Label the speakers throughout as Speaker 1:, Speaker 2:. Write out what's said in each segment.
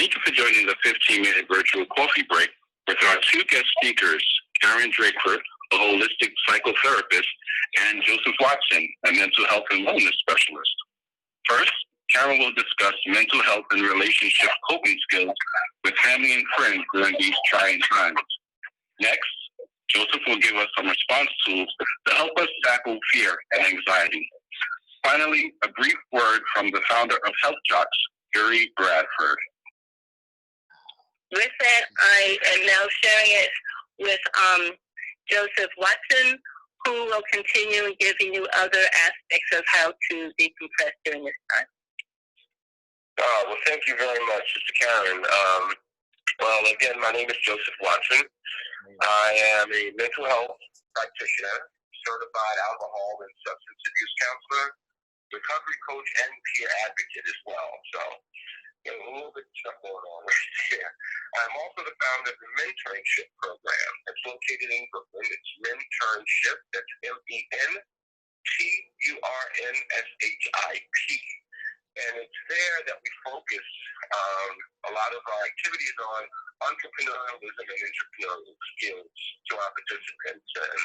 Speaker 1: Thank you for joining the 15-minute virtual coffee break with our two guest speakers, Karen Drakeford, a holistic psychotherapist, and Joseph Watson, a mental health and wellness specialist. First, Karen will discuss mental health and relationship coping skills with family and friends during these trying times. Next, Joseph will give us some response tools to help us tackle fear and anxiety. Finally, a brief word from the founder of HealthJox, Gary Bradford.
Speaker 2: With that, I am now sharing it with Joseph Watson, who will continue giving you other aspects of how to decompress during this time.
Speaker 3: Well, thank you very much, Sister Karen. Well, again, my name is Joseph Watson. I am a mental health practitioner, certified alcohol and substance abuse counselor, recovery coach, and peer advocate as well. So, a little bit of stuff going on right there. I'm also the founder of the Menturnship program. It's located in Brooklyn. It's Menturnship. That's MENTURNSHIP. And it's there that we focus a lot of our activities on entrepreneurialism and entrepreneurial skills to our participants. And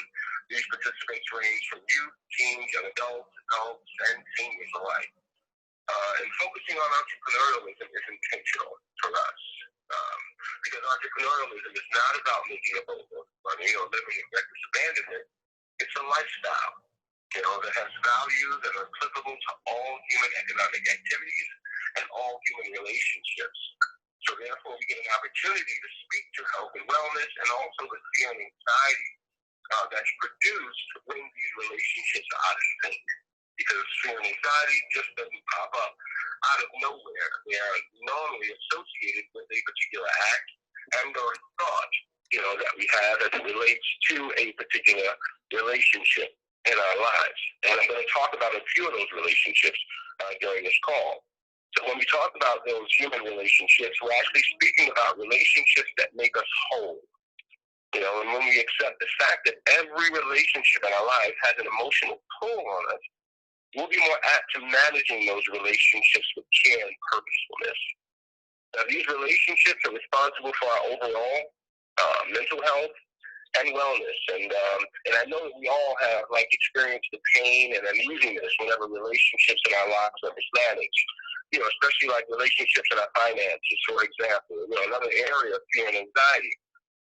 Speaker 3: these participants range from youth, teens, young adults, and seniors alike. And focusing on entrepreneurialism is intentional for us. Because entrepreneurialism is not about making a boatload of money or living in reckless abandonment. It's a lifestyle, that has values that are applicable to all human economic activities and all human relationships. So therefore, we get an opportunity to speak to health and wellness and also the fear and anxiety that's produced when these relationships are out of sync. Because fear and anxiety just doesn't pop up out of nowhere. They are normally associated with a particular act and or thought, that we have as it relates to a particular relationship in our lives. And I'm going to talk about a few of those relationships during this call. So when we talk about those human relationships, we're actually speaking about relationships that make us whole. And when we accept the fact that every relationship in our lives has an emotional pull on us, we'll be more apt to managing those relationships with care and purposefulness. Now, these relationships are responsible for our overall mental health and wellness. And I know that we all have experienced the pain and uneasiness whenever relationships in our lives are mismanaged. Especially relationships in our finances, for example. Another area of fear and anxiety.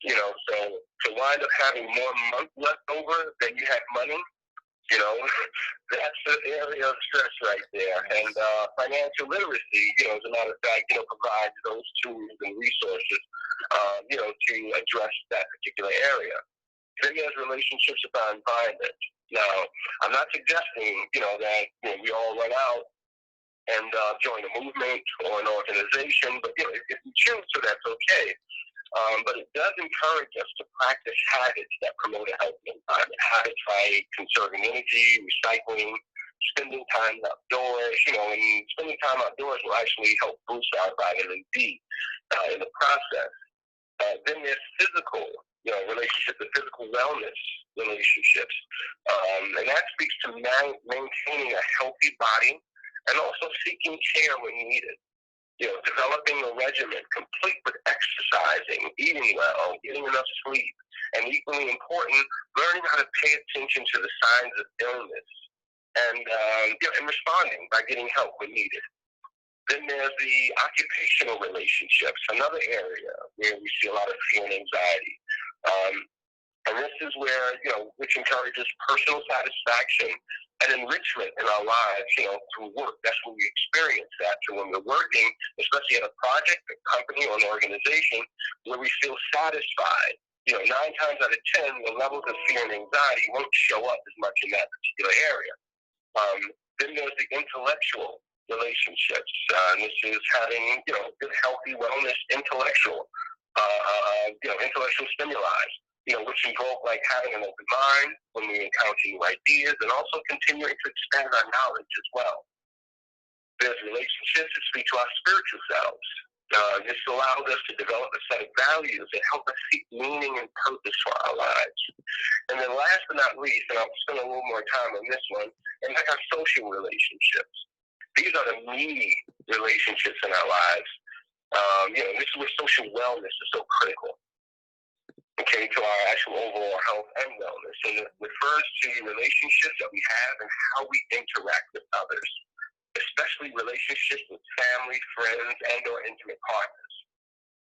Speaker 3: So to wind up having more money left over than you have money, that's the area of stress right there. And financial literacy, as a matter of fact, provides those tools and resources, to address that particular area. Then there's relationships with our environment. Now, I'm not suggesting, that we all run out and join a movement or an organization, but if you choose to, that's okay. But it does encourage us to practice habits that promote a healthy environment. Habits like conserving energy, recycling, spending time outdoors, and spending time outdoors will actually help boost our vitamin D in the process. Then there's physical, relationships, the physical wellness relationships. And that speaks to maintaining a healthy body and also seeking care when needed. Developing a regimen complete with exercising, eating well, getting enough sleep, and equally important, learning how to pay attention to the signs of illness and responding by getting help when needed. Then there's the occupational relationships, another area where we see a lot of fear and anxiety. And this is where, which encourages personal satisfaction and enrichment in our lives, through work. That's when we experience that. So when we're working, especially at a project, a company, or an organization, where we feel satisfied, 9 times out of 10, the levels of fear and anxiety won't show up as much in that particular area. Then there's the intellectual relationships. And this is having, good, healthy, wellness, intellectual stimuli. Which involve having an open mind when we encounter new ideas and also continuing to expand our knowledge as well. There's relationships that speak to our spiritual selves. This allows us to develop a set of values that help us seek meaning and purpose for our lives. And then last but not least, and I'll spend a little more time on this one, and our social relationships. These are the meaty relationships in our lives. This is where social wellness is so critical, okay, to our actual overall health and wellness. And it refers to relationships that we have and how we interact with others, especially relationships with family, friends, and or intimate partners.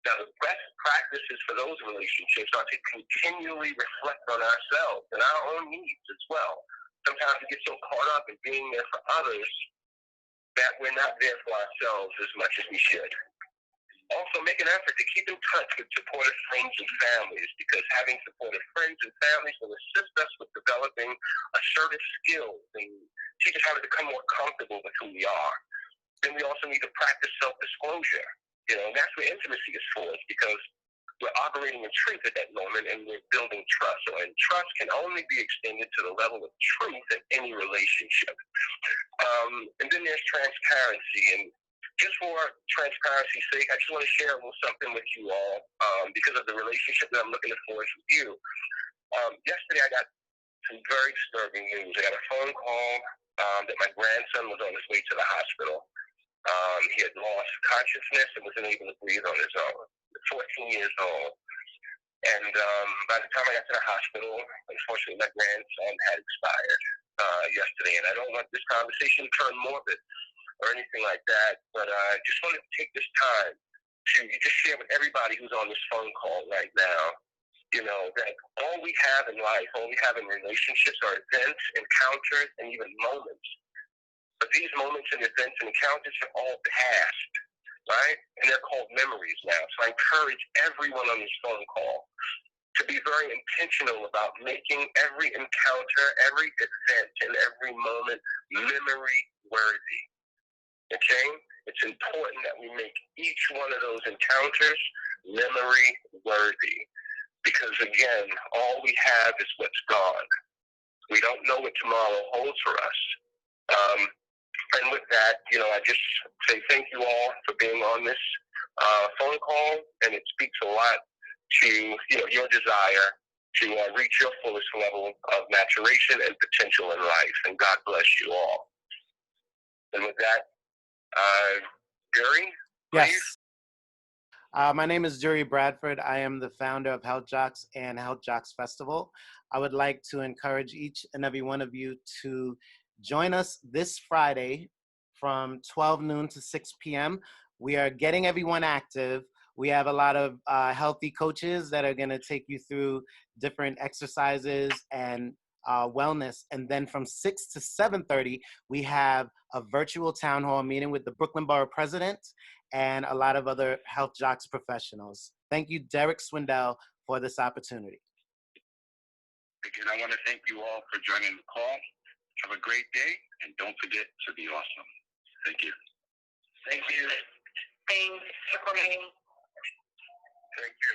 Speaker 3: Now, the best practices for those relationships are to continually reflect on ourselves and our own needs as well. Sometimes we get so caught up in being there for others that we're not there for ourselves as much as we should. Also, make an effort to keep in touch with supportive friends and families, because having supportive friends and families will assist us with developing assertive skills and teach us how to become more comfortable with who we are. Then we also need to practice self-disclosure. And that's where intimacy is for us, because we're operating in truth at that moment and we're building trust. And trust can only be extended to the level of truth in any relationship. And then there's transparency. And just for transparency's sake, I just want to share a little something with you all because of the relationship that I'm looking to forge with you. Yesterday, I got some very disturbing news. I got a phone call that my grandson was on his way to the hospital. He had lost consciousness and wasn't able to breathe on his own. 14 years old. And by the time I got to the hospital, unfortunately, my grandson had expired yesterday. And I don't want this conversation to turn morbid or anything like that, but I just wanted to take this time to just share with everybody who's on this phone call right now, that all we have in life, all we have in relationships are events, encounters, and even moments. But these moments and events and encounters have all passed, right? And they're called memories now. So I encourage everyone on this phone call to be very intentional about making every encounter, every event, and every moment memory-worthy. Okay? It's important that we make each one of those encounters memory-worthy. Because, again, all we have is what's gone. We don't know what tomorrow holds for us. And with that, I just say thank you all for being on this phone call. And it speaks a lot to, your desire to reach your fullest level of maturation and potential in life. And God bless you all. And with that, Gary, please.
Speaker 4: Yes. My name is Jury Bradford. I am the founder of HealthJox and HealthJox Festival. I would like to encourage each and every one of you to join us this Friday from 12 noon to 6 p.m. We are getting everyone active. We have a lot of healthy coaches that are going to take you through different exercises and wellness. And then from 6 to 7:30, we have a virtual town hall meeting with the Brooklyn Borough President and a lot of other HealthJox professionals. Thank you, Derek Swindell, for this opportunity.
Speaker 1: Again, I want to thank you all for joining the call. Have a great day, and don't forget to be awesome. Thank you.
Speaker 3: Thank you.
Speaker 2: Thanks for coming.
Speaker 3: Thank you.